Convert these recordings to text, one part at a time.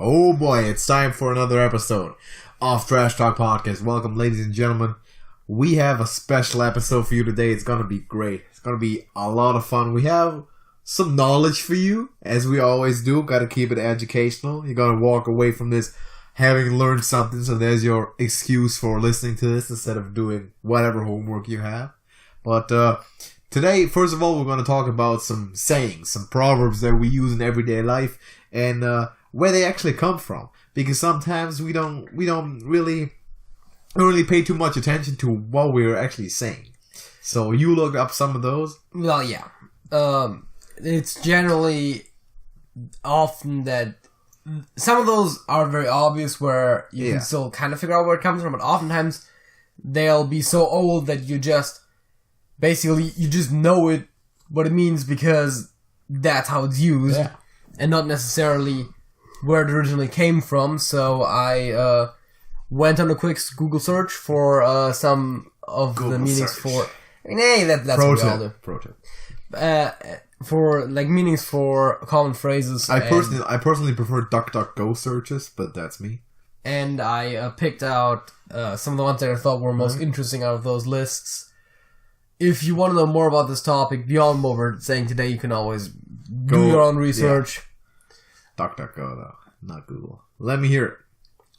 Oh boy, it's time for another episode of Trash Talk Podcast. Welcome, ladies and gentlemen. We have a special episode for you today. It's gonna be great. It's gonna be a lot of fun. We have some knowledge for you, as we always do. Gotta keep it educational. You're gonna walk away from this having learned something, so there's your excuse for listening to this instead of doing whatever homework you have. But today, first of all, we're gonna talk about some sayings, some proverbs that we use in everyday life, and where they actually come from. Because sometimes we don't really pay too much attention to what we're actually saying. So you looked up some of those? Well, yeah. It's generally often that some of those are very obvious where you can still kind of figure out where it comes from, but oftentimes they'll be so old that you just know what it means because that's how it's used, and not necessarily where it originally came from. So I went on a quick Google search for some of the meanings for... that's what we all do. Pro tip. For like meanings for common phrases. I personally prefer DuckDuckGo searches, but that's me. And I picked out some of the ones that I thought were most interesting out of those lists. If you want to know more about this topic beyond what we're saying today, you can always do your own research. Yeah. DuckDuckGo though, not Google. Let me hear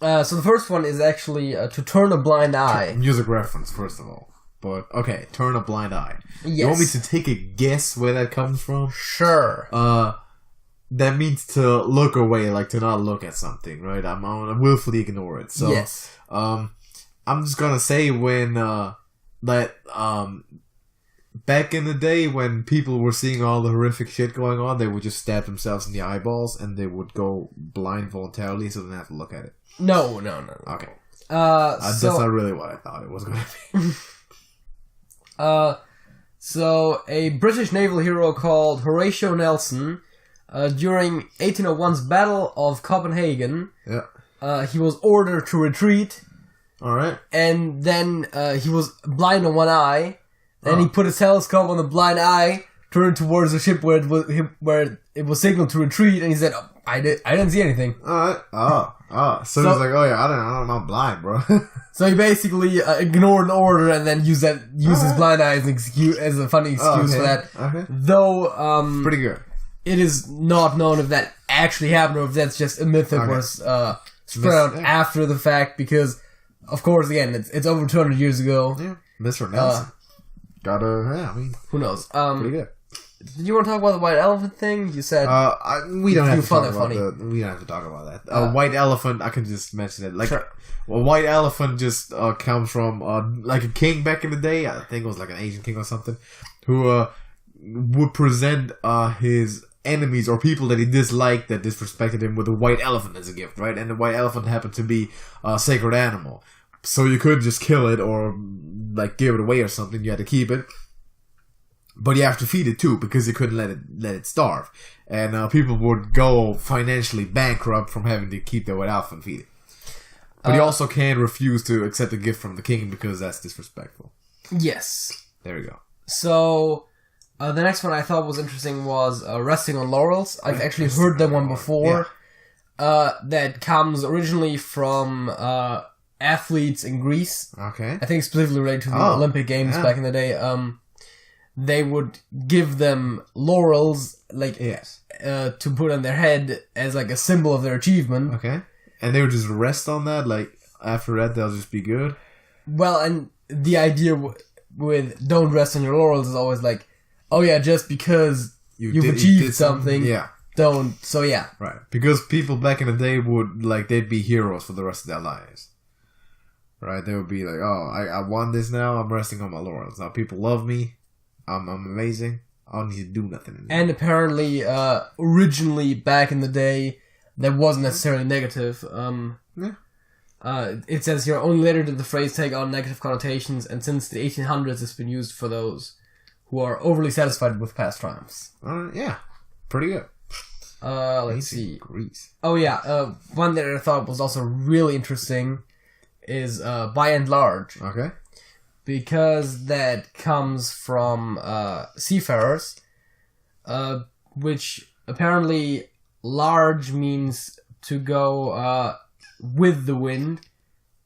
it. So the first one is actually to turn a blind eye. Music reference, first of all. But, okay, turn a blind eye. Yes. You want me to take a guess where that comes from? Sure. That means to look away, like to not look at something, right? I'm gonna willfully ignore it. So, yes. I'm just gonna say when, back in the day when people were seeing all the horrific shit going on, they would just stab themselves in the eyeballs and they would go blind voluntarily so they didn't have to look at it. No. Okay. That's not really what I thought it was gonna be. So a British naval hero called Horatio Nelson, during 1801's Battle of Copenhagen, he was ordered to retreat. Alright. And then, he was blind on one eye, and he put a telescope on the blind eye, turned towards the ship where it was signaled to retreat, and he said, I didn't see anything. Alright. So he's like, I'm not blind, bro. So he basically ignored an order and then used his blind eye as a funny excuse for that. Okay. Though, pretty good. It is not known if that actually happened or if that's just a myth that was spread out after the fact, because, of course, again, it's over 200 years ago. Yeah. Mr. Nelson. Who knows? Pretty good. Did you want to talk about the white elephant thing? You said we don't have to talk about that. White elephant, I can just mention it. Well, white elephant just comes from like a king back in the day. I think it was like an Asian king or something, who would present his enemies or people that he disliked that disrespected him with a white elephant as a gift, right? And the white elephant happened to be a sacred animal, so you couldn't just kill it or like give it away or something. You had to keep it. But you have to feed it too, because you couldn't let it starve. And people would go financially bankrupt from having to keep their white elephant and feed it. But you also can't refuse to accept a gift from the king because that's disrespectful. Yes. There you go. So, the next one I thought was interesting was resting on laurels. I've actually heard that one before. Yeah. That comes originally from athletes in Greece. Okay. I think specifically related to the Olympic Games back in the day. They would give them laurels, to put on their head as like a symbol of their achievement. Okay. And they would just rest on that, like after that they'll just be good? Well, and the idea with don't rest on your laurels is always like, oh yeah, just because you've achieved something, don't, so yeah. Right. Because people back in the day would, they'd be heroes for the rest of their lives. Right? They would be like, I won this now, I'm resting on my laurels. Now people love me. I'm amazing. I don't need to do nothing anymore. And apparently, originally, back in the day, that wasn't necessarily negative. It says here, only later did the phrase take on negative connotations, and since the 1800s, it's been used for those who are overly satisfied with past triumphs. Yeah. Pretty good. Let's see. Greece. Oh, yeah. One that I thought was also really interesting is by and large. Okay. Because that comes from seafarers, which apparently large means to go with the wind,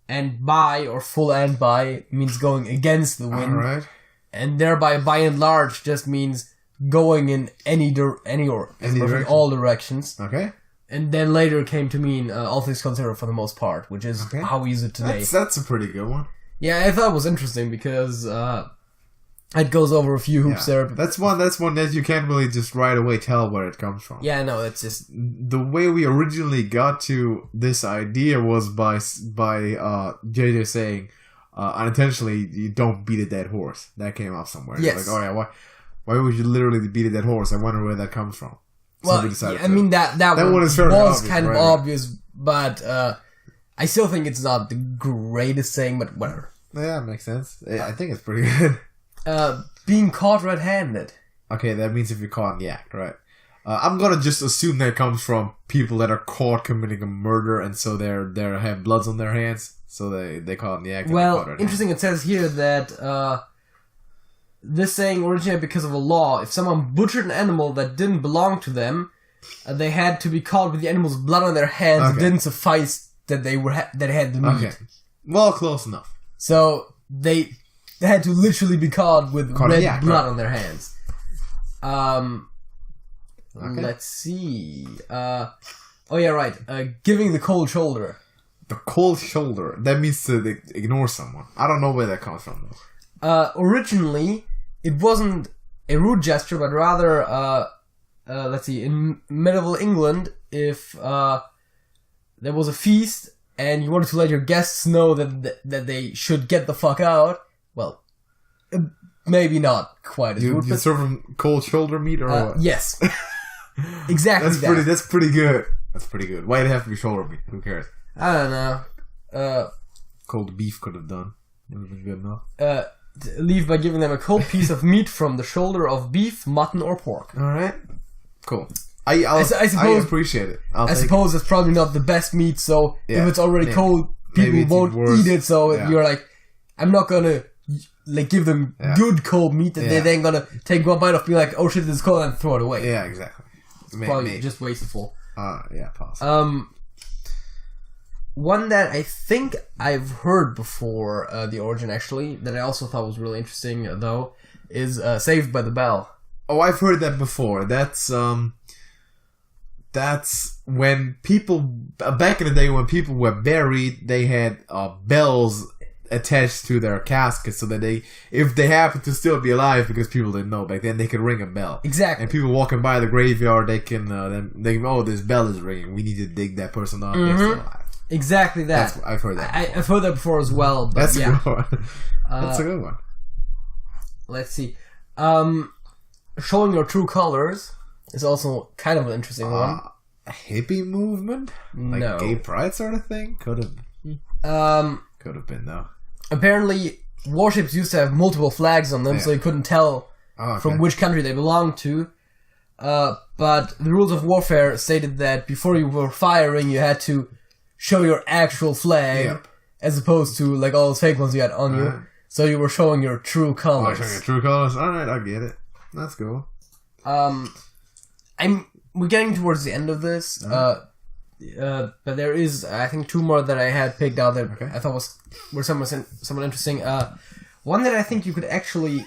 and by, or full and by, means going against the wind. Alright. And thereby, by and large, just means going in any all directions. Okay. And then later came to mean all things considered for the most part, which is how we use it today. That's a pretty good one. Yeah, I thought it was interesting because it goes over a few hoops there. That's one that you can't really just right away tell where it comes from. Yeah, no, it's just... The way we originally got to this idea was by JJ saying, unintentionally, you don't beat a dead horse. That came out somewhere. Yes. Like, oh yeah, why would you literally beat a dead horse? I wonder where that comes from. Well, I mean, that one was kind of obvious, but I still think it's not the greatest thing, but whatever. Yeah, makes sense. I think it's pretty good. Being caught red-handed. Okay, that means if you're caught in the act, right? I'm gonna just assume that comes from people that are caught committing a murder, and so they have bloods on their hands, so they caught in the act. Well, interesting. It says here that this saying originated because of a law. If someone butchered an animal that didn't belong to them, they had to be caught with the animal's blood on their hands. Okay. It didn't suffice that they had the meat. Okay. Well, close enough. So they had to literally be caught with red blood on their hands. Let's see. Oh yeah, right. Giving the cold shoulder. The cold shoulder. That means to ignore someone. I don't know where that comes from, though. Originally, it wasn't a rude gesture, but rather, let's see, in medieval England, if there was a feast and you wanted to let your guests know that they should get the fuck out, well, maybe not quite as rude. You serve them cold shoulder meat or what? Yes. Exactly That's pretty good. That's pretty good. Why'd it have to be shoulder meat? Who cares? I don't know. Cold beef could have done. Would have been good enough. Leave by giving them a cold piece of meat from the shoulder of beef, mutton, or pork. Alright. Cool. I suppose, I appreciate it. I suppose it's probably not the best meat, so if it's already cold, people won't eat it, so you're like, I'm not gonna give them good cold meat that they're then gonna take one bite of, be like, oh shit, this is cold, and throw it away. Yeah, exactly. Probably just wasteful. Yeah, possibly. One that I think I've heard before, the origin actually, that I also thought was really interesting, though, is Saved by the Bell. Oh, I've heard that before. That's when people, back in the day when people were buried, they had bells attached to their caskets so that if they happened to still be alive, because people didn't know back then, they could ring a bell. Exactly. And people walking by the graveyard, they can, oh, this bell is ringing. We need to dig that person up. Mm-hmm. Exactly that. I've heard that before. I've heard that before as well. But That's a good one. That's a good one. Let's see. Showing your true colors is also kind of an interesting one. A hippie movement? Like no. Gay pride sort of thing? Could have. Could have been, though. Apparently, warships used to have multiple flags on them, so you couldn't tell from which country they belonged to. But the rules of warfare stated that before you were firing, you had to show your actual flag, as opposed to like all those fake ones you had on you. So you were showing your true colors. Showing your true colors. All right, I get it. That's cool. We're getting towards the end of this. But there is, I think, two more that I had picked out that I thought were somewhat interesting. One that I think you could actually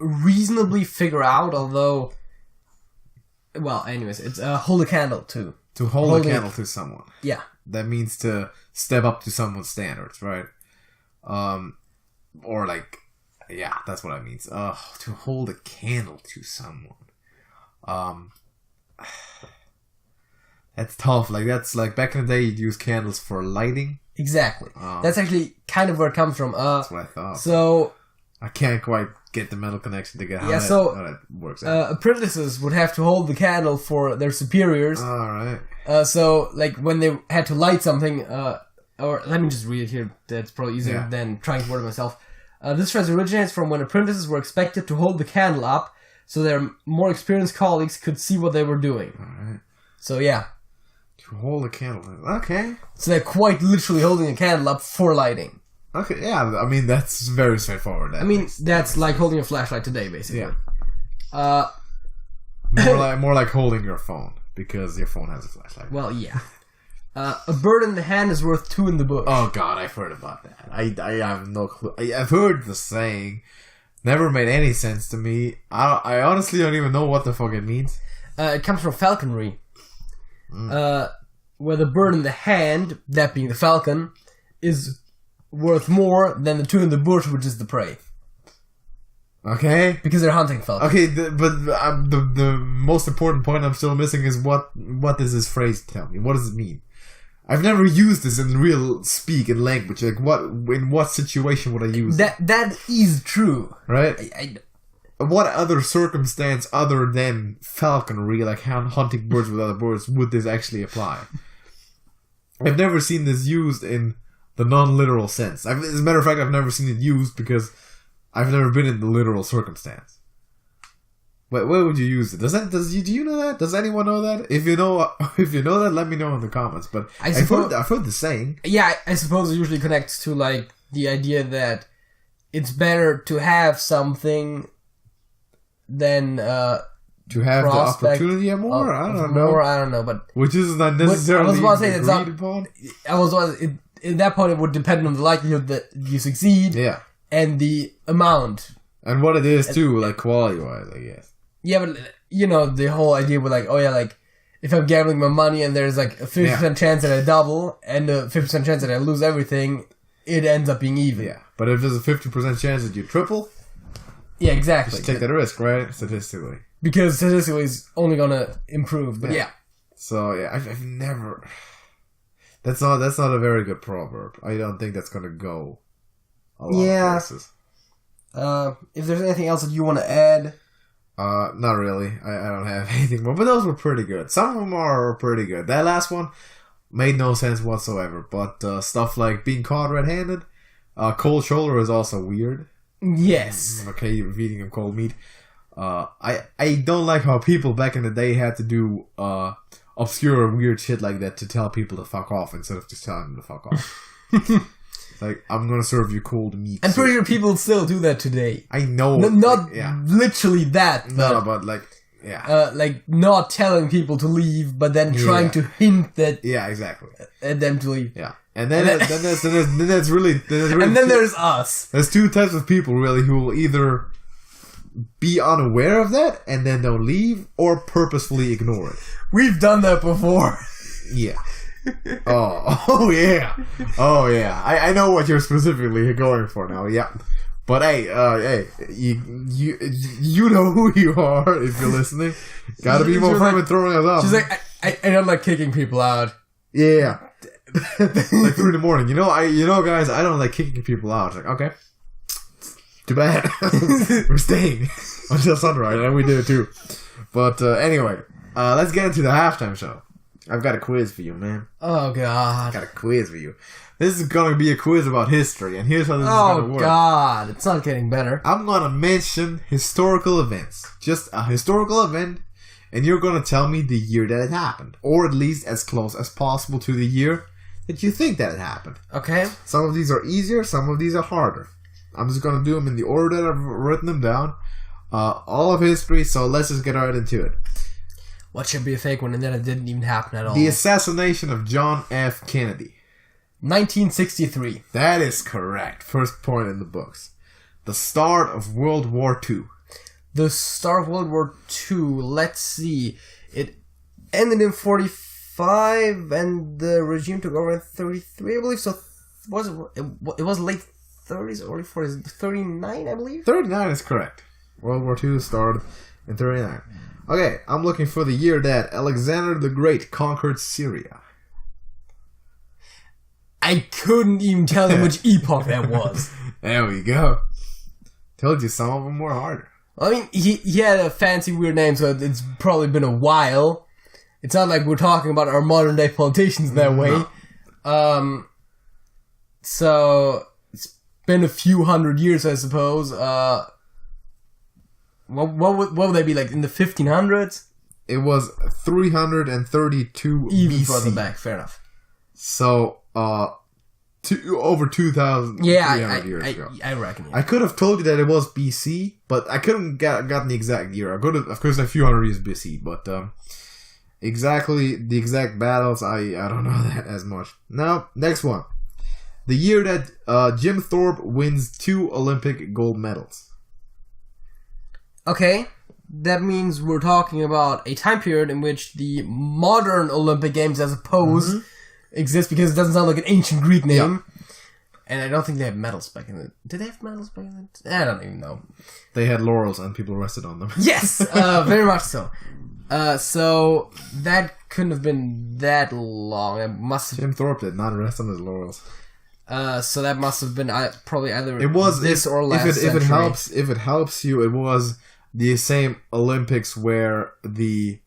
reasonably figure out, although, well, anyways, it's hold a candle to. To hold a candle to someone. Yeah. That means to step up to someone's standards, right? Or like, yeah, that's what it means. To hold a candle to someone. That's tough. Like, that's like back in the day, you'd use candles for lighting. Exactly. That's actually kind of where it comes from. That's what I thought. So I can't quite get the mental connection to get how that works out. Apprentices would have to hold the candle for their superiors. All right. So, like, when they had to light something, or let me just read it here. That's probably easier than trying to word it myself. This phrase originates from when apprentices were expected to hold the candle up so their more experienced colleagues could see what they were doing. All right. So, yeah. To hold a candle. Okay. So they're quite literally holding a candle up for lighting. Okay, yeah. I mean, that's very straightforward. That's like holding a flashlight today, basically. Yeah. More like holding your phone, because your phone has a flashlight. Well, yeah. A bird in the hand is worth two in the bush. Oh god, I've heard about that. I have no clue. I've heard the saying. Never made any sense to me. I honestly don't even know what the fuck it means. It comes from falconry. Where the bird in the hand, that being the falcon, is worth more than the two in the bush, which is the prey. Okay. Because they're hunting falcons. Okay, but the most important point I'm still missing is what does this phrase tell me? What does it mean? I've never used this in real speak and language. Like, in what situation would I use it? That is true. Right? What other circumstance other than falconry, like hunting birds with other birds, would this actually apply? I've never seen this used in the non-literal sense. As a matter of fact, I've never seen it used because I've never been in the literal circumstance. But where would you use it? Do you know that? Does anyone know that? If you know that, let me know in the comments. But I've heard the saying. Yeah, I suppose it usually connects to like the idea that it's better to have something than to have the opportunity more. I don't know. More, I don't know, but which is not necessarily agreed upon. At that point, it would depend on the likelihood that you succeed. Yeah. And the amount. And what it is too, like quality-wise, I guess. Yeah, but you know the whole idea with like, oh yeah, like if I'm gambling my money and there's like a 50% chance that I double and a 50% chance that I lose everything, it ends up being even. Yeah, but if there's a 50% chance that you triple, yeah, exactly. Just take that risk, right? Statistically, because statistically it's only gonna improve. But yeah. So yeah, I've never. That's not a very good proverb. I don't think that's gonna go a lot of places. If there's anything else that you want to add. Not really. I don't have anything more. But those were pretty good. Some of them are pretty good. That last one made no sense whatsoever. But stuff like being caught red-handed, cold shoulder is also weird. Yes. Okay, you're eating a cold meat. I don't like how people back in the day had to do obscure weird shit like that to tell people to fuck off instead of just telling them to fuck off. Like, I'm gonna serve you cold meat. I'm pretty sure people still do that today. I know. Not literally that. No, but like, like not telling people to leave, but then trying to hint that. Yeah, exactly. At them to leave. Yeah, and then that's really. And then there's us. There's two types of people really who will either be unaware of that and then don't leave, or purposefully ignore it. We've done that before. Yeah. Oh yeah. I know what you're specifically going for now. Yeah, but hey, you know who you are if you're listening. Gotta be more firm in throwing us off. She's like, I don't like kicking people out. Yeah, like 3 a.m. You know, guys, I don't like kicking people out. It's like, okay, too bad. We're staying until sunrise, and we did it too. But anyway, let's get into the halftime show. I've got a quiz for you, man. Oh, God. I've got a quiz for you. This is going to be a quiz about history, and here's how this is going to work. Oh, God. It's not getting better. I'm going to mention historical events. Just a historical event, and you're going to tell me the year that it happened. Or at least as close as possible to the year that you think that it happened. Okay. Some of these are easier, some of these are harder. I'm just going to do them in the order that I've written them down. All of history, so let's just get right into it. What should be a fake one, and then it didn't even happen at all. The assassination of John F. Kennedy. 1963. That is correct. First point in the books. The start of World War II. The start of World War II, let's see. It ended in 45, and the regime took over in 33, I believe. So it was late 30s, early 40s. 39, I believe? 39 is correct. World War II started in 39. Okay, I'm looking for the year that Alexander the Great conquered Syria. I couldn't even tell you which epoch that was. There we go. Told you some of them were harder. I mean, he had a fancy weird name, so it's probably been a while. It's not like we're talking about our modern day politicians that way. So it's been a few hundred years, I suppose. What would they be, like, in the 1500s? It was 332 Even BC. further back, fair enough. So, over 2,300 years ago. I reckon. Yeah. I could have told you that it was BC, but I couldn't gotten the exact year. I could have, of course, a few hundred years BC, but Exactly, the exact battles, I don't know that as much. Now, next one. The year that Jim Thorpe wins 2 Olympic gold medals. Okay, that means we're talking about a time period in which the modern Olympic Games, as opposed, exist because it doesn't sound like an ancient Greek name. Yeah. And I don't think they have medals back in the... Did they have medals back in the... I don't even know. They had laurels and people rested on them. Yes! Very much so. So, that couldn't have been that long. It must have... Jim Thorpe did not rest on his laurels. So that must have been probably either it was, this or last if it helps you, it was the same Olympics where the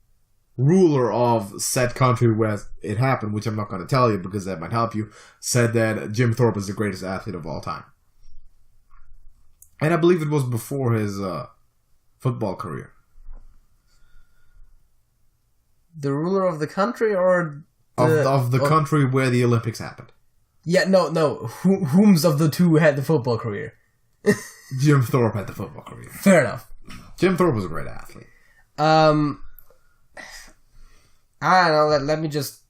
ruler of said country where it happened, which I'm not going to tell you because that might help you, said that Jim Thorpe is the greatest athlete of all time. And I believe it was before his football career. The ruler of the country or... Of the country where the Olympics happened. Yeah, no. Whom's of the two had the football career? Jim Thorpe had the football career. Fair enough. Jim Thorpe was a great athlete. I don't know. Let me just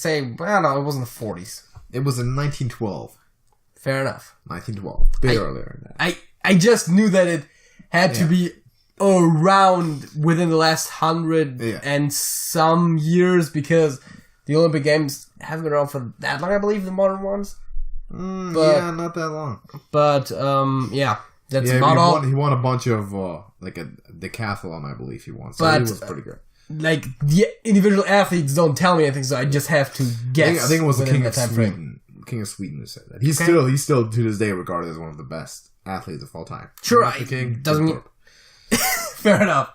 say, I don't know. It wasn't the 40s. It was in 1912. Fair enough. 1912. A bit earlier than that. I just knew that it had to be around within the last 100 and some years because the Olympic Games haven't been around for that long, I believe, the modern ones. Yeah, not that long. But, that's not all. He won a bunch of, like a decathlon, I believe he won. So he was pretty good. Like, the individual athletes don't tell me anything, so I just have to guess. I think it was the King of Sweden. King of Sweden who said that. He's still to this day regarded as one of the best athletes of all time. Sure, doesn't mean... Fair enough.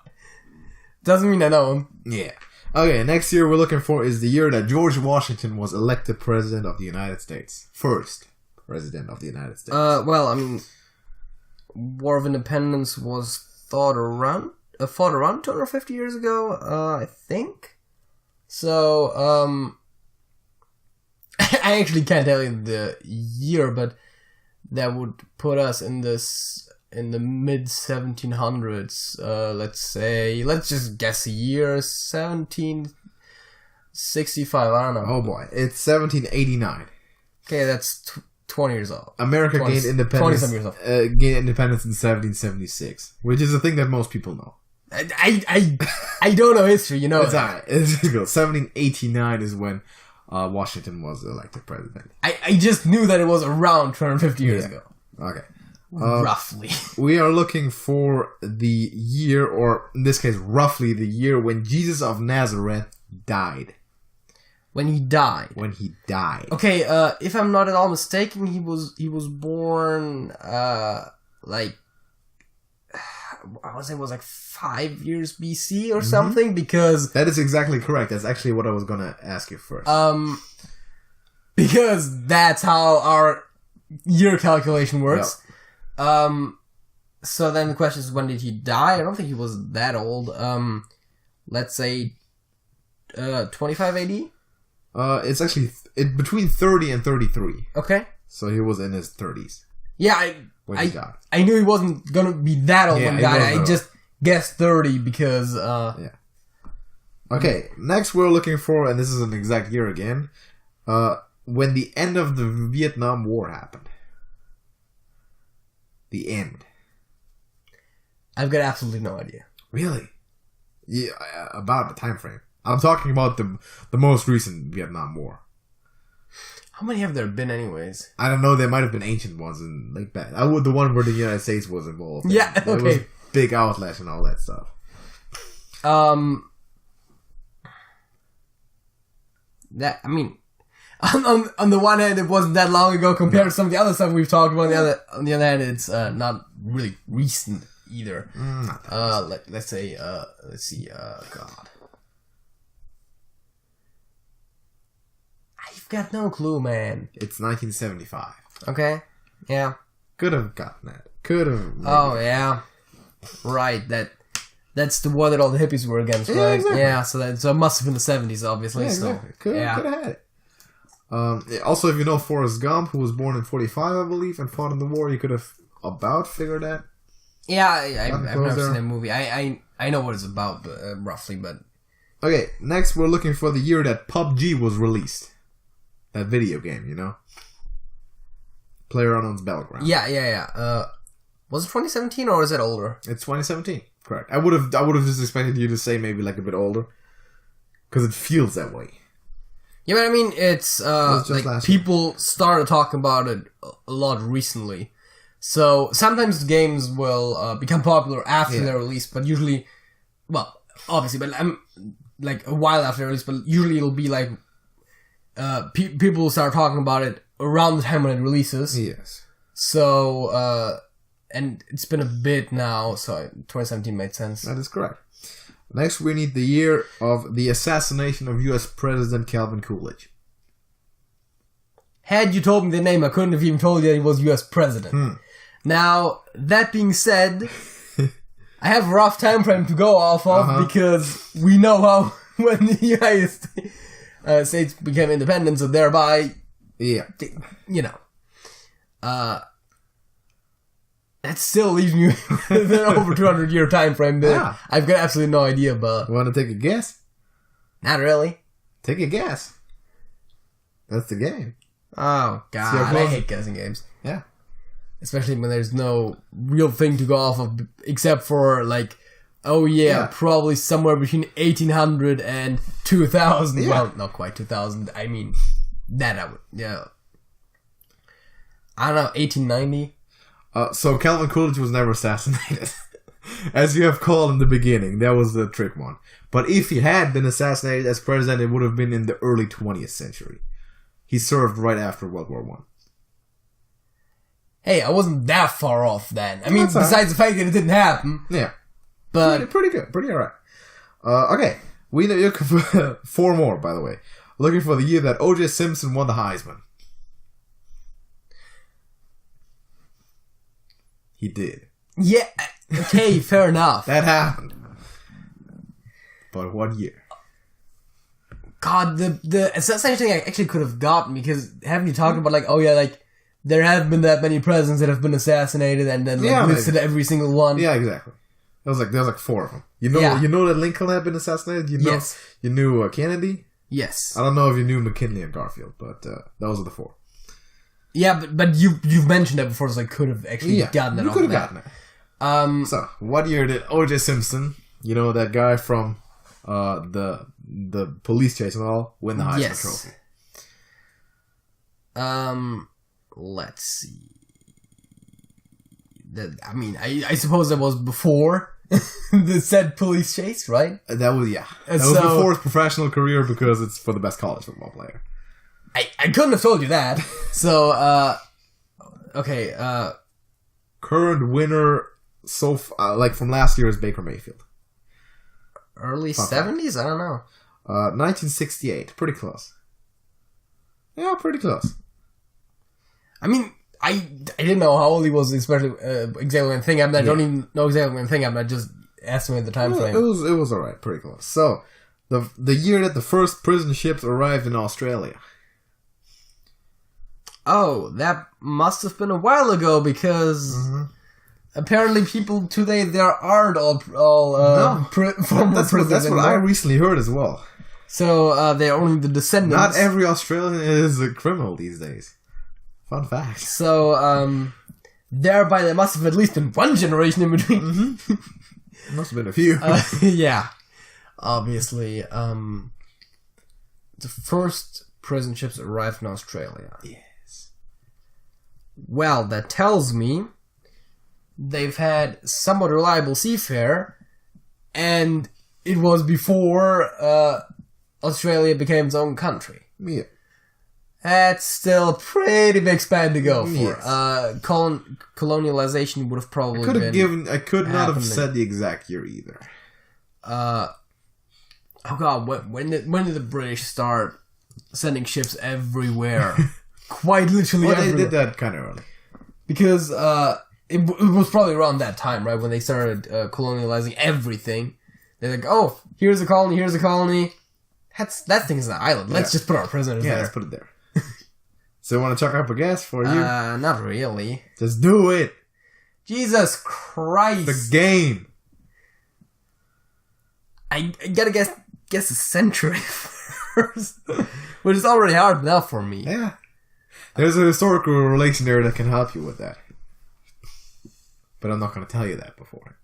Doesn't mean I know him. Yeah. Okay, next year we're looking for is the year that George Washington was elected President of the United States. First President of the United States. Well, I mean, War of Independence was fought around 250 years ago, I think. So, I actually can't tell you the year, but that would put us in the mid 1700s. Let's just guess a year, 1765. I don't know. Oh boy, it's 1789. Okay, that's 20 years old. America gained independence. 20 years old. Gained independence in 1776, which is a thing that most people know. I don't know history, you know. It's alright. 1789 is when Washington was elected president. I just knew that it was around 250 years ago. Okay. Roughly. We are looking for the year, or in this case, roughly the year when Jesus of Nazareth died. When he died. Okay, if I'm not at all mistaken, he was born like I want to say it was like 5 years BC or something, because that is exactly correct. That's actually what I was gonna ask you first. Because that's how our year calculation works. Yep. So then the question is, when did he die? I don't think he was that old. Let's say 25 AD? It's actually between 30 and 33. Okay. So he was in his 30s. Yeah, I knew he wasn't gonna be that old when he died. I just guessed 30 because Okay, next we're looking for, and this is an exact year again, when the end of the Vietnam War happened. The end. I've got absolutely no idea. Really? Yeah, about the time frame. I'm talking about the most recent Vietnam War. How many have there been, anyways? I don't know. There might have been ancient ones and like that. The one where the United States was involved. Yeah, okay. There was big outlash and all that stuff. That, I mean, on the one hand, it wasn't that long ago compared to some of the other stuff we've talked about. On the other hand, it's not really recent either. Let's see. God, I've got no clue, man. It's 1975. Okay. Yeah. Could have gotten that. Could have. Oh yeah. Right. That's the war that all the hippies were against, right? Yeah, exactly. Yeah, so it must have been the 70s, obviously. Yeah, exactly. Could have had it. Also, if you know Forrest Gump, who was born in 45, I believe, and fought in the war, you could have about figured that. Yeah, I've never seen that movie. I know what it's about, roughly, but Okay, next we're looking for the year that PUBG was released. That video game, you know? PlayerUnknown's Battleground. Yeah. Was it 2017 or is it older? It's 2017, correct. I would have just expected you to say maybe like a bit older. Because it feels that way. Yeah, but I mean, it's like people started talking about it a lot recently. So sometimes games will become popular after their release, but usually, well, obviously, but like a while after their release, but usually it'll be like people will start talking about it around the time when it releases. Yes. So, and it's been a bit now, so 2017 made sense. That is correct. Next, we need the year of the assassination of U.S. President Calvin Coolidge. Had you told me the name, I couldn't have even told you that he was U.S. President. Now, that being said, I have a rough time frame to go off of because we know how when the United States became independent, so thereby, you know, that still leaves me with an over 200-year time frame that I've got absolutely no idea about. Want to take a guess? Not really. Take a guess. That's the game. Oh, God, I hate guessing games. Yeah. Especially when there's no real thing to go off of except for, like, probably somewhere between 1800 and 2000. Yeah. Well, not quite 2000. I mean, that I would, I don't know, 1890? So Calvin Coolidge was never assassinated. As you have called in the beginning. That was the trick one. But if he had been assassinated as president, it would have been in the early 20th century. He served right after World War I. Hey, I wasn't that far off then. I mean, besides the fact that it didn't happen. Yeah. But pretty good. Pretty alright. Okay. We know you're looking for 4 more, by the way. Looking for the year that O.J. Simpson won the Heisman. He did. Yeah. Okay, fair enough. That happened. But what year? God, the assassination thing I actually could have gotten because haven't you talked about like, there have been that many presidents that have been assassinated and then listed every single one. Yeah, exactly. There was like 4 of them. You know that Lincoln had been assassinated? Yes. You knew Kennedy? Yes. I don't know if you knew McKinley and Garfield, but those are the 4. Yeah, but you've mentioned that before, so I could have actually gotten it. You could have gotten it. So, what year did O.J. Simpson, you know, that guy from the police chase and all, win the Heisman Trophy? Let's see. I suppose that was before the said police chase, right? That was before his professional career because it's for the best college football player. I couldn't have told you that. So, okay. Current winner from last year is Baker Mayfield. Early 70s? I don't know. 1968. Pretty close. Yeah, pretty close. I mean, I didn't know how old he was, especially exactly when thinking. I don't even know exactly when thinking. I just estimated the time frame. It was alright, pretty close. So, the year that the first prison ships arrived in Australia. Oh, that must have been a while ago because apparently people today there aren't all former prisoners. That's what I recently heard as well. So they're only the descendants. Not every Australian is a criminal these days. Fun fact. So thereby there must have at least been one generation in between. Must have been a few. Yeah, obviously. The first prison ships arrived in Australia. Yes. Well, that tells me they've had somewhat reliable seafare, and it was before Australia became its own country. Yeah. That's still a pretty big span to go for. Yes. Colonialization would have probably I could not have said the exact year either. Oh god, when did the British start sending ships everywhere? Quite literally everywhere. They did that kind of early. Because it was probably around that time, right, when they started colonializing everything. They're like, oh, here's a colony, here's a colony. That thing's an island. Let's just put our prisoners there. Yeah, let's put it there. So you want to chuck up a guess for you? Not really. Just do it. Jesus Christ. The game. I gotta guess guess a century first. Which is already hard enough for me. Yeah. There's a historical relation there that can help you with that. But I'm not going to tell you that before.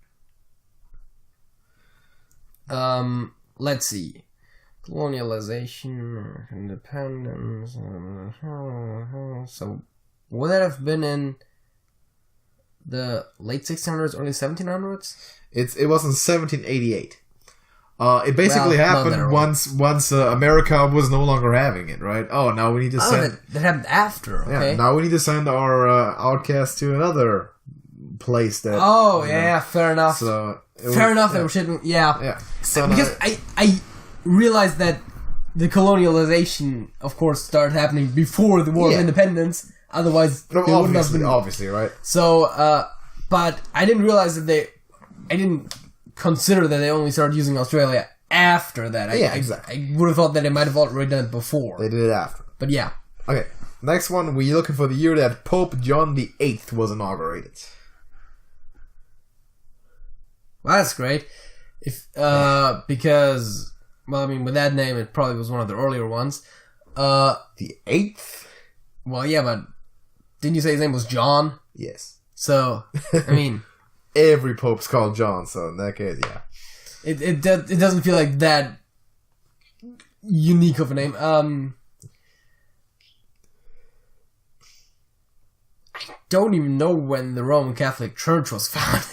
Let's see. Colonialization, independence. So, would that have been in the late 1600s, early 1700s? It was in 1788. It basically happened once America was no longer having it, right? Oh, now we need to send... that happened after, okay. Yeah, now we need to send our outcasts to another place that... Oh, yeah, fair enough. So fair enough that we shouldn't... Yeah. Yeah. So because I realized that the colonialization, of course, started happening before the War of Independence. Otherwise, they wouldn't have been... Obviously, right? So, but I didn't realize that I didn't consider that they only started using Australia after that. Exactly. I would have thought that they might have already done it before. They did it after. But yeah. Okay. Next one, we're looking for the year that Pope John VIII was inaugurated. Well, that's great. Because, well, I mean, with that name, it probably was one of the earlier ones. The 8th? Well, yeah, but didn't you say his name was John? Yes. So, I mean... Every pope's called John, so in that case, yeah. It doesn't feel like that unique of a name. I don't even know when the Roman Catholic Church was founded.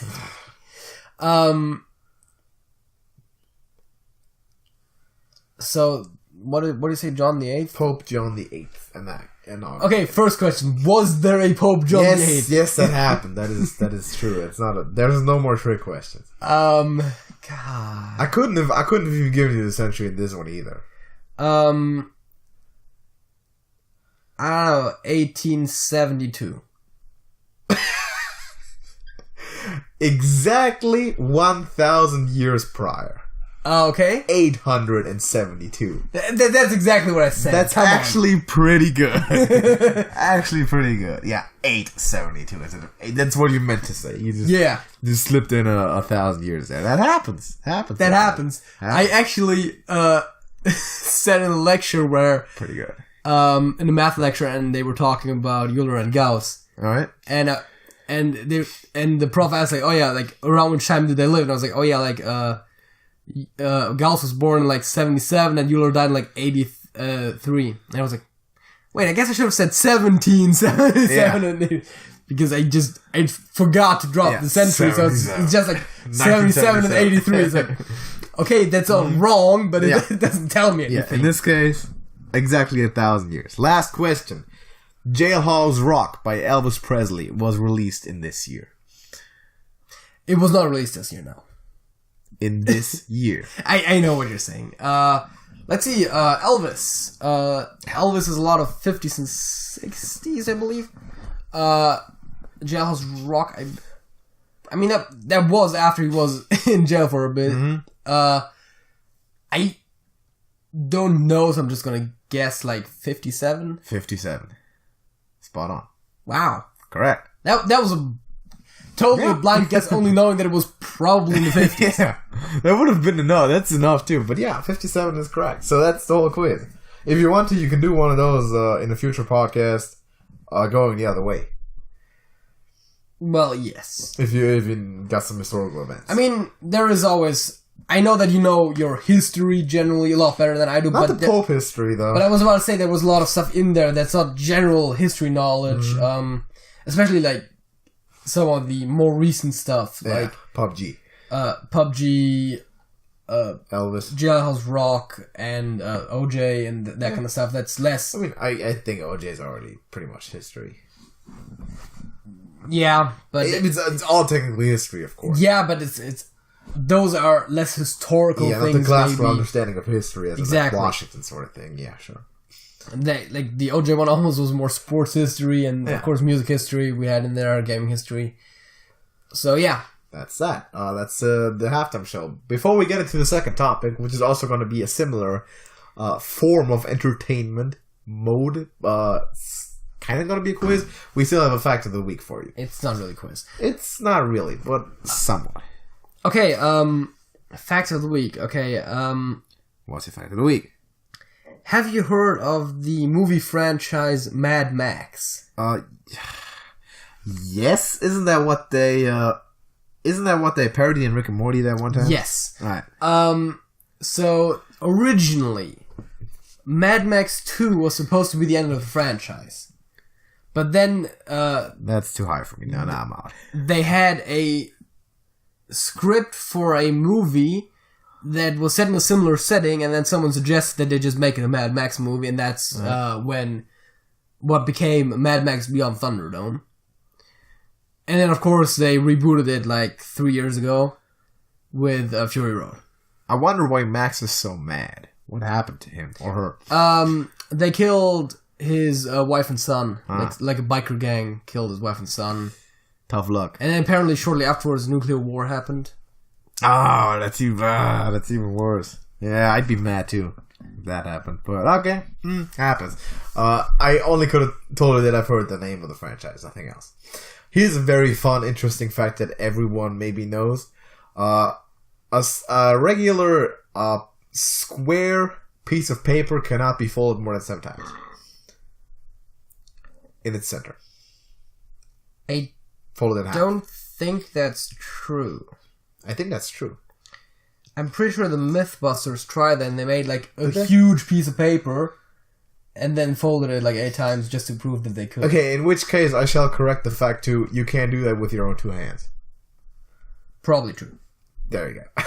So what do you say, John the VIII? Pope John VIII, and that. Okay, first question: was there a Pope John VIII? Yes, that happened. That is true. It's not. There's no more trick questions. God, I couldn't have even given you the century in this one either. I don't know, 1872. Exactly 1,000 years prior. Okay. 872. That's exactly what I said. That's actually pretty good. Actually pretty good. Yeah, 872. That's what you meant to say. You just slipped in 1,000 years there. That happens. That happens. I actually said in a lecture where... Pretty good. In a math lecture, and they were talking about Euler and Gauss. Alright. And the prof asked, like, oh yeah, like, around which time did they live? And I was like, oh yeah, like, Gauss was born in like 77 and Euler died in like 83. And I was like, wait, I guess I should have said 1777 because I forgot to drop the century, so it's just like 77 and 83. It's like, okay, that's all wrong, but it doesn't tell me anything. In this case, exactly 1,000 years. Last question. Jailhouse Rock by Elvis Presley was released in this year. It was not released this year, no. In this year. I know what you're saying. Let's see, Elvis. Elvis is a lot of 50s and 60s, I believe. Jailhouse Rock, I mean, that was after he was in jail for a bit. Mm-hmm. I don't know, so I'm just gonna guess like 57. 57. Spot on. Wow. Correct. That was a totally blind guess, only knowing that it was probably in the 50s. Yeah. That would have been enough. That's enough too. But yeah, 57 is correct. So that's the whole quiz. If you want to, you can do one of those in a future podcast going the other way. Well, yes. If you got some historical events. I mean, there is always... I know that you know your history generally a lot better than I do. Not the Pope history, though. But I was about to say there was a lot of stuff in there that's not general history knowledge. Mm-hmm. Especially, like, some of the more recent stuff. Yeah, like PUBG. PUBG, Elvis. Jailhouse Rock, and OJ, and that kind of stuff. That's less... I mean, I think OJ is already pretty much history. Yeah, but... It's all technically history, of course. Yeah, but it's those are less historical things. Yeah, not the classical understanding of history as exactly. like Washington sort of thing. Yeah, sure. Like the OJ one almost was more sports history and of course music history we had in there, gaming history. So yeah. That's that. That's the halftime show. Before we get into the second topic, which is also going to be a similar form of entertainment mode, kind of going to be a quiz, we still have a fact of the week for you. It's not really a quiz. It's not really, but somewhat. Okay, fact of the week. Okay, What's your fact of the week? Have you heard of the movie franchise Mad Max? Yes. Isn't that what they parodied in Rick and Morty that one time? Yes. Alright. So, originally, Mad Max 2 was supposed to be the end of the franchise. But then, that's too high for me. No, I'm out. They had a script for a movie that was set in a similar setting, and then someone suggested that they just make it a Mad Max movie, and that's when what became Mad Max Beyond Thunderdome. And then, of course, they rebooted it like 3 years ago with Fury Road. I wonder why Max is so mad. What happened to him or her? They killed his wife and son. Like a biker gang killed his wife and son. Tough luck. And then apparently shortly afterwards, nuclear war happened. Oh, that's even worse. Yeah, I'd be mad too if that happened. But okay, happens. I only could have told her that I've heard the name of the franchise, nothing else. Here's a very fun, interesting fact that everyone maybe knows. A regular square piece of paper cannot be folded more than 7 times in its center. I folded in half. Don't think that's true. I think that's true. I'm pretty sure the Mythbusters tried that and they made like a huge piece of paper and then folded it like 8 times just to prove that they could. Okay, in which case I shall correct the fact too, you can't do that with your own 2 hands. Probably true. There you go.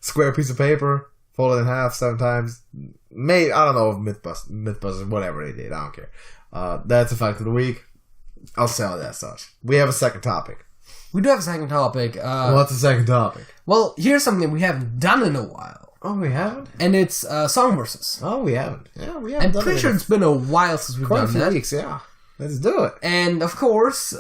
Square piece of paper, folded in half 7 times. I don't know if Mythbusters, whatever they did, I don't care. That's a fact of the week. I'll sell it as such. We have a second topic. We do have a second topic. What's the second topic? Well, here's something we haven't done in a while. Oh, we haven't? And it's song verses. Oh, we haven't. Yeah, we haven't. I'm pretty sure it's been a while since we've done that. Quite a few weeks, yeah. Let's do it. And of course,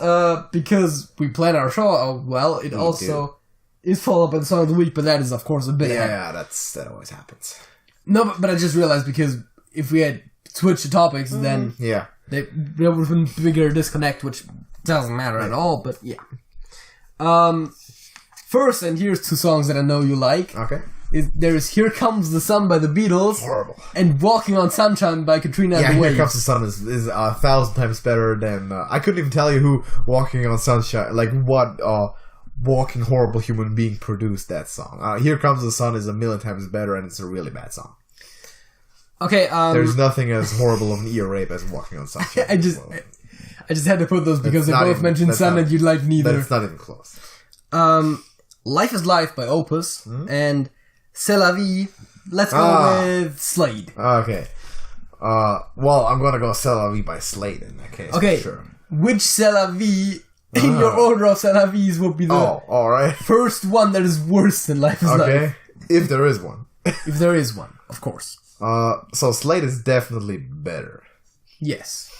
because we plan our show well, it also is followed by the song of the week, but that is of course a bit. Yeah, that always happens. No, but I just realized because if we had switched the topics, then there would have been a bigger disconnect, which doesn't matter at all. But yeah. First, and here's 2 songs that I know you like. Okay. There's "Here Comes the Sun" by the Beatles. Horrible. And "Walking on Sunshine" by Katrina and the Waves. "Here Comes the Sun" is 1,000 times better than... I couldn't even tell you who "Walking on Sunshine..." Like, what walking horrible human being produced that song. "Here Comes the Sun" is 1,000,000 times better, and it's a really bad song. Okay, there's nothing as horrible of an ear rape as "Walking on Sunshine." I just had to put those because they both mentioned sun and you'd like neither. That's not even close. "Life is Life" by Opus and "C'est la vie." Let's go with Slade. Okay. Well, I'm gonna go "C'est la vie" by Slade in that case. Okay. Sure. Which "C'est la vie" in your order of "C'est la vies" would be the alright. first one that is worse than "Life is Life"? Okay. If there is one. If there is one, of course. So Slade is definitely better. Yes.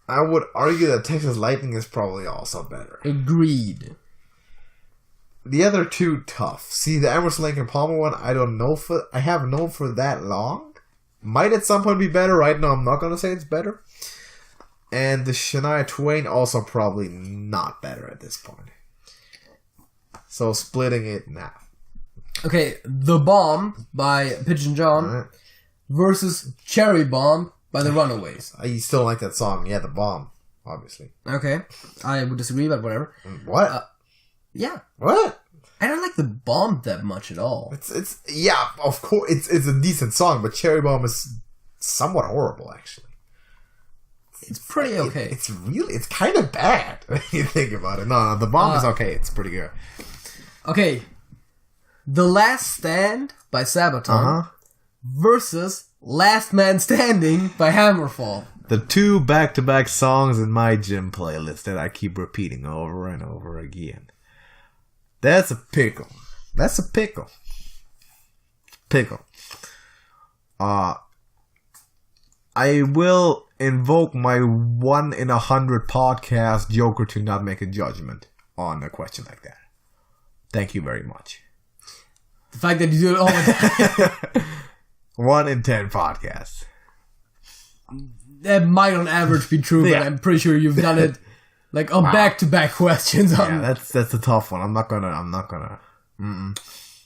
I would argue that Texas Lightning is probably also better. Agreed. The other 2, tough. See, the Emerson, Lake and Palmer one, I haven't known for that long. Might at some point be better. Right now, I'm not going to say it's better. And the Shania Twain, also probably not better at this point. So, splitting it in half. Okay, "The Bomb" by Pigeon John versus "Cherry Bomb" by the Runaways. I still like that song. Yeah, "The Bomb," obviously. Okay, I would disagree, but whatever. What? Yeah. What? I don't like "The Bomb" that much at all. It's yeah, of course, it's a decent song, but "Cherry Bomb" is somewhat horrible, actually. It's pretty okay. It's kind of bad when you think about it. No, "The Bomb" is okay. It's pretty good. Okay. "The Last Stand" by Sabaton versus "Last Man Standing" by Hammerfall. The 2 back-to-back songs in my gym playlist that I keep repeating over and over again. That's a pickle. That's a pickle. Pickle. I will invoke my 1 in 100 podcast joker to not make a judgment on a question like that. Thank you very much. The fact that you do it all the time. 1 in 10 podcasts. That might on average be true, but I'm pretty sure you've done it like on back-to-back questions. Yeah, that's a tough one. I'm not gonna.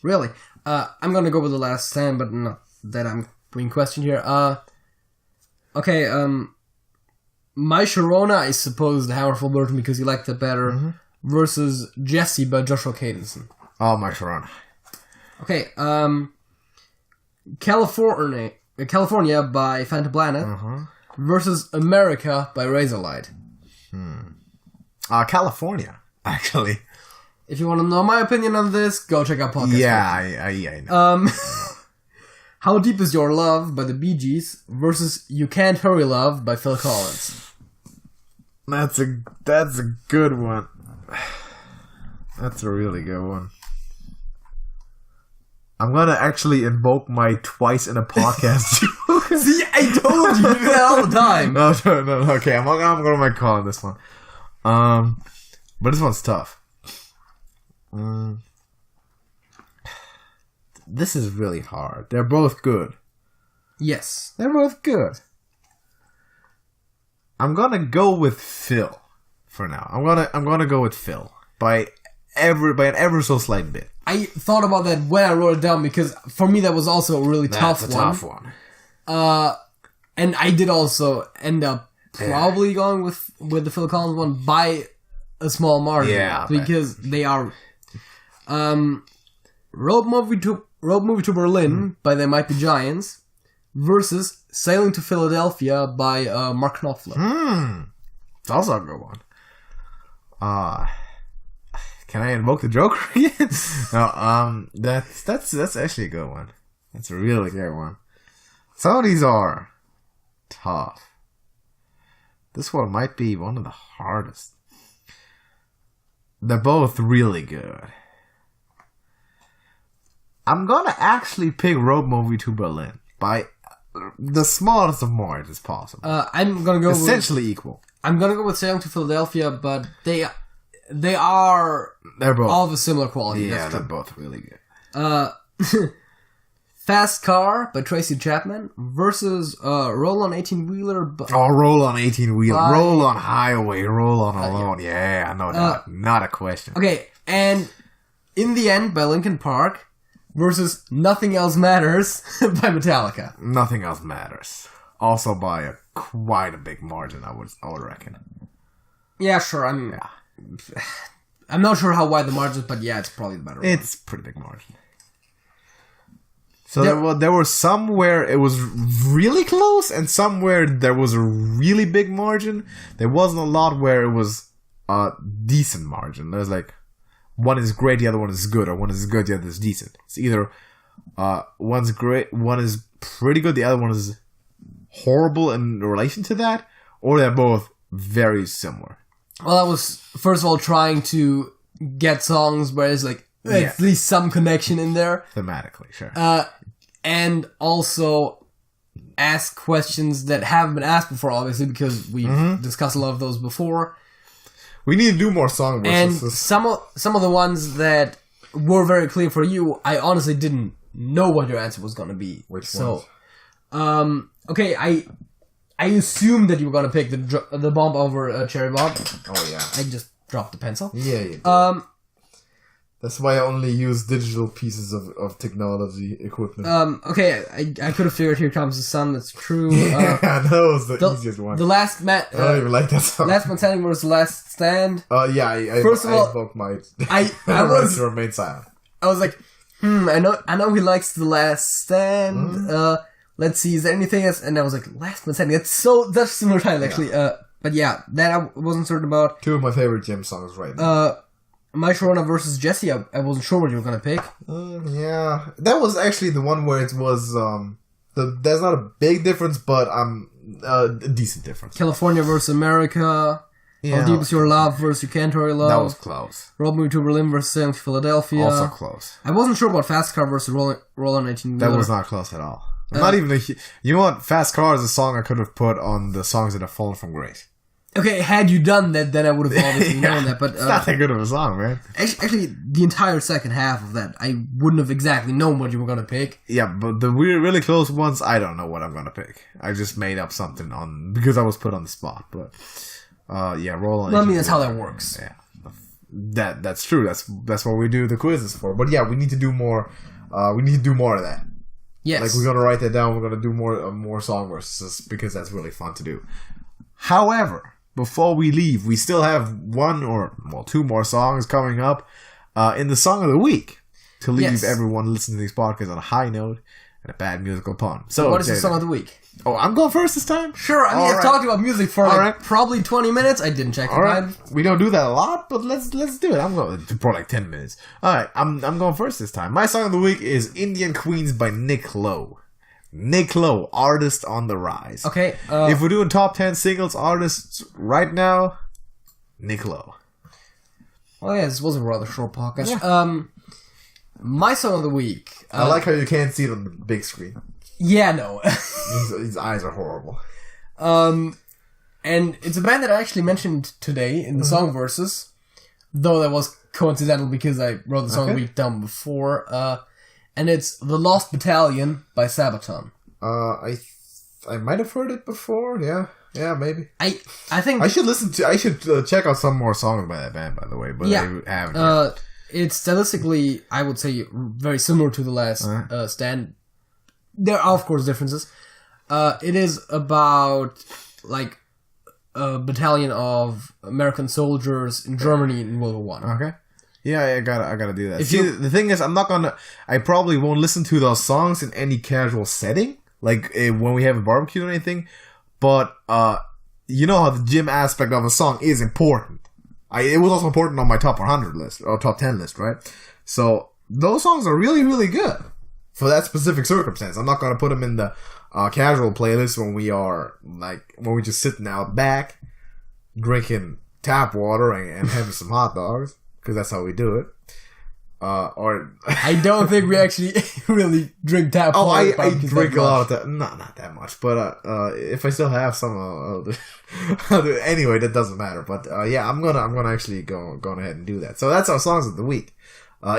Really? I'm gonna go with The Last Stand, but not that I'm being questioned here. Okay, My Sharona, I suppose the Hammerfall version because you liked it better, versus Jesse by Joshua Cadenson. Oh, My Sharona. Okay, California by Phantom Planet versus America by Razorlight. California, actually. If you want to know my opinion on this, go check out podcast. Yeah, I know. How Deep Is Your Love by the Bee Gees versus You Can't Hurry Love by Phil Collins. That's a good one. That's a really good one. I'm gonna actually invoke my twice in a podcast joke. See, I told you do that all the time. No. Okay, I'm gonna make a call on this one. But this one's tough. This is really hard. They're both good. Yes. They're both good. I'm gonna go with Phil for now. I'm gonna go with Phil by an ever so slight bit. I thought about that when I wrote it down because for me that was also a really tough one. And I did also end up probably going with the Phil Collins one by a small margin. Yeah, because they are Road Movie to Berlin by They Might Be Giants versus Sailing to Philadelphia by Mark Knopfler. It's also a good one. Can I invoke the Joker again? No, that's actually a good one. That's a really good one. Some of these are tough. This one might be one of the hardest. They're both really good. I'm gonna actually pick Road Movie to Berlin by the smallest of margins possible. I'm gonna go essentially equal. I'm gonna go with Sailing to Philadelphia, but they're both all of a similar quality. Yeah, they're both really good. Fast Car by Tracy Chapman versus Roll on 18-Wheeler. Roll on 18-Wheeler. Roll on Highway. Roll on Alone. Yeah, I know that. Not a question. Okay, and In the End by Linkin Park versus Nothing Else Matters by Metallica. Nothing Else Matters. Also by quite a big margin, I would reckon. Yeah, sure. I'm not sure how wide the margin is, but yeah, it's probably the better one. It's a pretty big margin. So there were some where it was really close, and some where there was a really big margin. There wasn't a lot where it was a decent margin. There's like, one is great, the other one is good, or one is good, the other is decent. It's either one's great, one is pretty good, the other one is horrible in relation to that, or they're both very similar. Well, I was, first of all, trying to get songs where there's like at least some connection in there. Thematically, sure. And also ask questions that haven't been asked before, obviously, because we've discussed a lot of those before. We need to do more song verses. And some of the ones that were very clear for you, I honestly didn't know what your answer was going to be. Which ones? Okay, I assumed that you were going to pick the Bomb over Cherry Bomb. Oh, yeah. I just dropped the pencil. Yeah, you did. That's why I only use digital pieces of technology equipment. Okay, I could have figured Here Comes the Sun. That's true. Yeah, that was the easiest one. The Last Man... I don't even like that song. Last Man Standing versus Last Stand. Yeah, I invoked my... I was... to remain silent. I was like, I know he likes The Last Stand. Let's see, is there anything else? And I was like, Last Man Standing. That's similar title, actually. But yeah, that I wasn't certain about. Two of my favorite Jim songs right now. My Sharona versus Jesse, I wasn't sure what you were going to pick. Yeah. That was actually the one where it was, there's not a big difference, but a decent difference. California versus America. Yeah. How Deep Is Your Love versus You Can't Hurry Love. That was close. Road Movie to Berlin versus Sailing to Philadelphia. Also close. I wasn't sure about Fast Car versus Roll on 18. That was not close at all. Not even you know what? Fast Car is a song I could have put on the songs that have fallen from grace. Okay, had you done that, then I would have obviously known that. But it's not that good of a song, man. Actually, the entire second half of that, I wouldn't have exactly known what you were going to pick. Yeah, but the really close ones, I don't know what I'm going to pick. I just made up something because I was put on the spot. But yeah, Roll on. Well, I mean, that's how that works. Yeah, that's true. That's what we do the quizzes for. But yeah, we need to do more We need to do more of that. Yes. Like, we're going to write that down. We're going to do more song verses because that's really fun to do. However, before we leave, we still have two more songs coming up in the Song of the Week to leave everyone listening to these podcasts on a high note and a bad musical pun. So, what is the Song of the Week? Oh, I'm going first this time? Sure, I mean, I've talked about music for probably 20 minutes. I didn't check the time. We don't do that a lot, but let's do it. I'm going for like 10 minutes. Alright, I'm going first this time. My Song of the Week is Indian Queens by Nick Lowe. Nick Lowe, artist on the rise. Okay. If we're doing top 10 singles artists right now, Nick Lowe. Oh yeah, this was a rather short podcast. Yeah. My Song of the Week. I like how you can't see it on the big screen. Yeah, no. His eyes are horrible. And it's a band that I actually mentioned today in the song verses, though that was coincidental because I wrote the Song of the Week down before. And it's The Lost Battalion by Sabaton. I might have heard it before. Yeah, maybe. I think I should check out some more songs by that band, by the way. But I haven't. Yet. It's stylistically, I would say, very similar to The Last Stand. There are, of course, differences. It is about, like, a battalion of American soldiers in Germany in World War One. Okay. Yeah, I gotta do that. The thing is, I probably won't listen to those songs in any casual setting, like when we have a barbecue or anything, but, you know how the gym aspect of a song is important. It was also important on my top 100 list, or top 10 list, right? So, those songs are really, really good. For that specific circumstance. I'm not going to put them in the casual playlist when we're just sitting out back, drinking tap water and having some hot dogs, because that's how we do it. I don't think we actually really drink tap water. I drink a lot of that. Not that much, but if I still have some, I'll do it. Anyway, that doesn't matter. But I'm gonna actually go ahead and do that. So that's our songs of the week.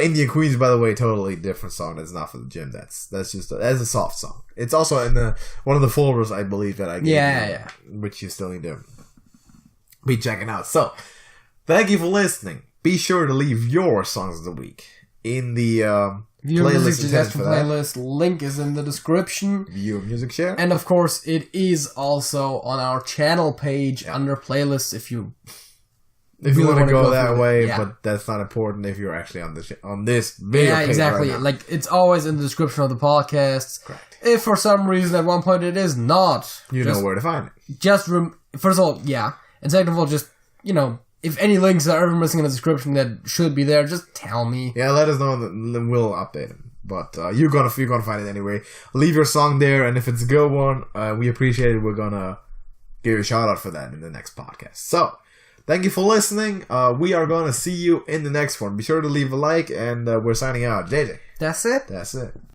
Indian Queens, by the way, totally different song. That's not for the gym. That's a soft song. It's also in one of the folders, I believe, that I gave you, which you still need to be checking out. So, thank you for listening. Be sure to leave your songs of the week in the playlist. Link is in the description. View music share, and of course, it is also on our channel page under playlists. If you want to go that way, but that's not important if you're actually on this video. Yeah, exactly. Right, like, it's always in the description of the podcast. Correct. If for some reason at one point it is not, you know where to find it. First of all, and second of all, just, if any links are ever missing in the description that should be there, just tell me. Yeah, let us know, and we'll update them. But you're gonna find it anyway. Leave your song there, and if it's a good one, we appreciate it. We're gonna give you a shout out for that in the next podcast. So, thank you for listening. We are going to see you in the next one. Be sure to leave a like, and we're signing out. JJ. That's it? That's it.